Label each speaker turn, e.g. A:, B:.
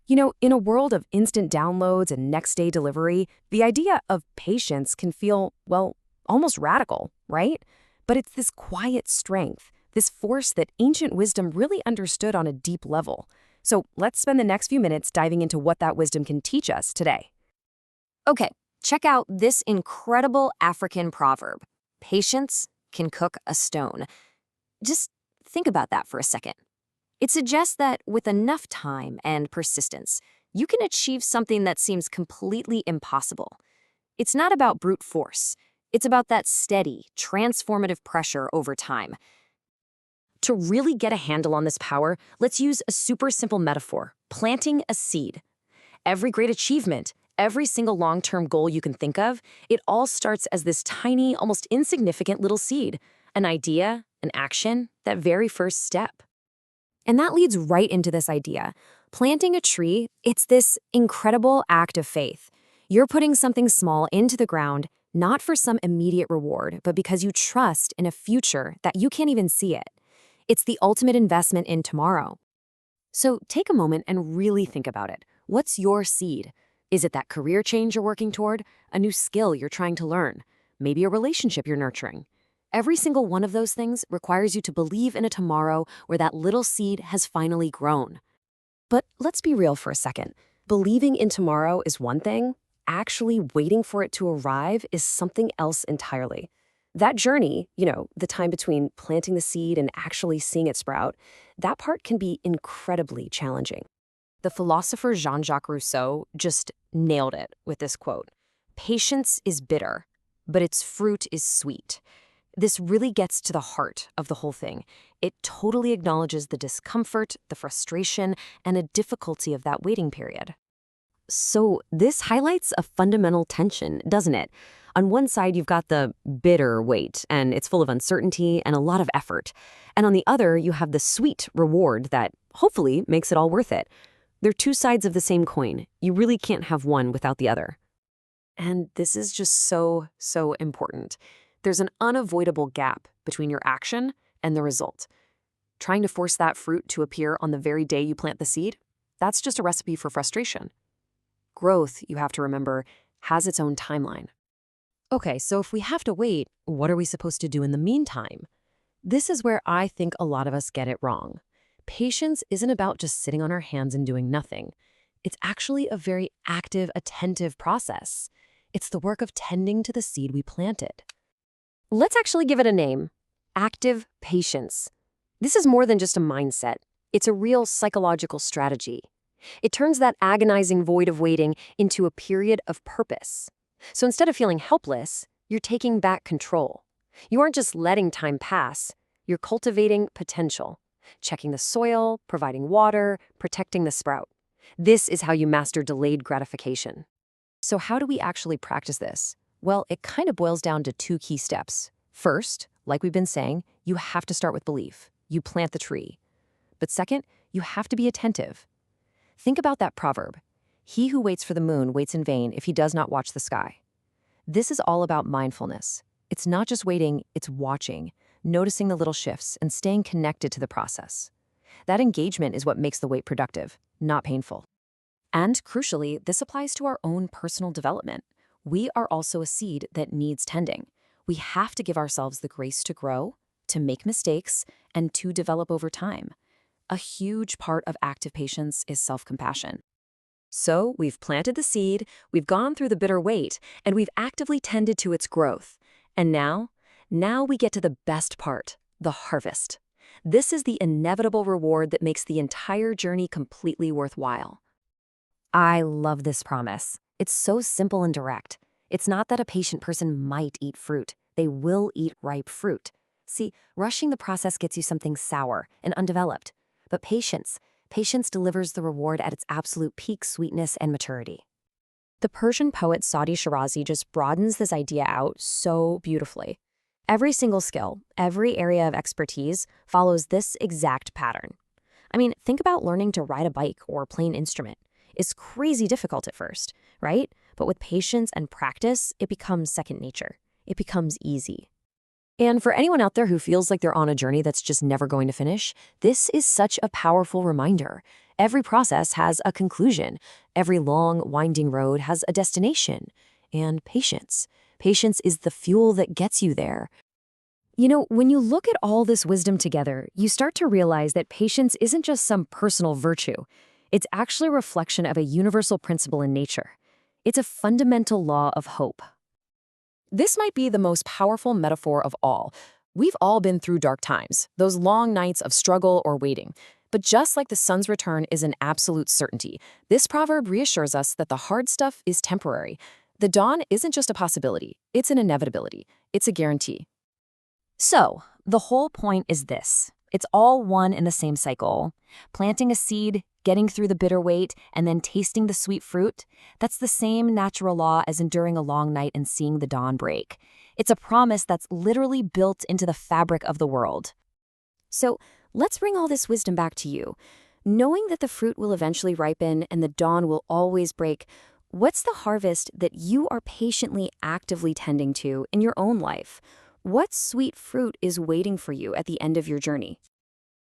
A: In a world of instant downloads and next day delivery, the idea of patience can feel, well, almost radical, right? But it's this quiet strength, this force that ancient wisdom really understood on a deep level. So let's spend the next few minutes diving into what that wisdom can teach us today.
B: Okay, check out this incredible African proverb. Patience can cook a stone. Just think about that for a second. It suggests that with enough time and persistence, you can achieve something that seems completely impossible. It's not about brute force. It's about that steady, transformative pressure over time. To really get a handle on this power, let's use a super simple metaphor: planting a seed. Every great achievement, every single long-term goal you can think of, it all starts as this tiny, almost insignificant little seed. An idea, an action, that very first step. And that leads right into this idea. Planting a tree, it's this incredible act of faith. You're putting something small into the ground, not for some immediate reward, but because you trust in a future that you can't even see it. It's the ultimate investment in tomorrow. So take a moment and really think about it. What's your seed? Is it that career change you're working toward? A new skill you're trying to learn? Maybe a relationship you're nurturing? Every single one of those things requires you to believe in a tomorrow where that little seed has finally grown. But let's be real for a second. Believing in tomorrow is one thing. Actually waiting for it to arrive is something else entirely. That journey, the time between planting the seed and actually seeing it sprout, that part can be incredibly challenging. The philosopher Jean-Jacques Rousseau just nailed it with this quote: "Patience is bitter, but its fruit is sweet." This really gets to the heart of the whole thing. It totally acknowledges the discomfort, the frustration, and the difficulty of that waiting period. So this highlights a fundamental tension, doesn't it? On one side, you've got the bitter wait, and it's full of uncertainty and a lot of effort. And on the other, you have the sweet reward that hopefully makes it all worth it. They're two sides of the same coin. You really can't have one without the other. And this is just so, so important. There's an unavoidable gap between your action and the result. Trying to force that fruit to appear on the very day you plant the seed, that's just a recipe for frustration. Growth, you have to remember, has its own timeline. Okay, so if we have to wait, what are we supposed to do in the meantime? This is where I think a lot of us get it wrong. Patience isn't about just sitting on our hands and doing nothing. It's actually a very active, attentive process. It's the work of tending to the seed we planted. Let's actually give it a name: active patience. This is more than just a mindset. It's a real psychological strategy. It turns that agonizing void of waiting into a period of purpose. So instead of feeling helpless, you're taking back control. You aren't just letting time pass, you're cultivating potential, checking the soil, providing water, protecting the sprout. This is how you master delayed gratification. So how do we actually practice this? Well, it kind of boils down to two key steps. First, like we've been saying, you have to start with belief. You plant the tree. But second, you have to be attentive. Think about that proverb: "He who waits for the moon waits in vain if he does not watch the sky." This is all about mindfulness. It's not just waiting, it's watching, noticing the little shifts, and staying connected to the process. That engagement is what makes the wait productive, not painful. And crucially, this applies to our own personal development. We are also a seed that needs tending. We have to give ourselves the grace to grow, to make mistakes, and to develop over time. A huge part of active patience is self-compassion. So we've planted the seed, we've gone through the bitter wait, and we've actively tended to its growth. And now we get to the best part: the harvest. This is the inevitable reward that makes the entire journey completely worthwhile. I love this promise. It's so simple and direct. It's not that a patient person might eat fruit. They will eat ripe fruit. See, rushing the process gets you something sour and undeveloped. But patience delivers the reward at its absolute peak sweetness and maturity. The Persian poet Sadi Shirazi just broadens this idea out so beautifully. Every single skill, every area of expertise follows this exact pattern. I mean, think about learning to ride a bike or play an instrument. It's crazy difficult at first, right? But with patience and practice, it becomes second nature. It becomes easy. And for anyone out there who feels like they're on a journey that's just never going to finish, this is such a powerful reminder. Every process has a conclusion. Every long, winding road has a destination. And patience. Patience is the fuel that gets you there. You know, when you look at all this wisdom together, you start to realize that patience isn't just some personal virtue. It's actually a reflection of a universal principle in nature. It's a fundamental law of hope. This might be the most powerful metaphor of all. We've all been through dark times, those long nights of struggle or waiting. But just like the sun's return is an absolute certainty, this proverb reassures us that the hard stuff is temporary. The dawn isn't just a possibility, it's an inevitability. It's a guarantee. So, the whole point is this. It's all one in the same cycle. Planting a seed, getting through the bitter wait, and then tasting the sweet fruit, that's the same natural law as enduring a long night and seeing the dawn break. It's a promise that's literally built into the fabric of the world. So, let's bring all this wisdom back to you. Knowing that the fruit will eventually ripen and the dawn will always break, what's the harvest that you are patiently, actively tending to in your own life? What sweet fruit is waiting for you at the end of your journey?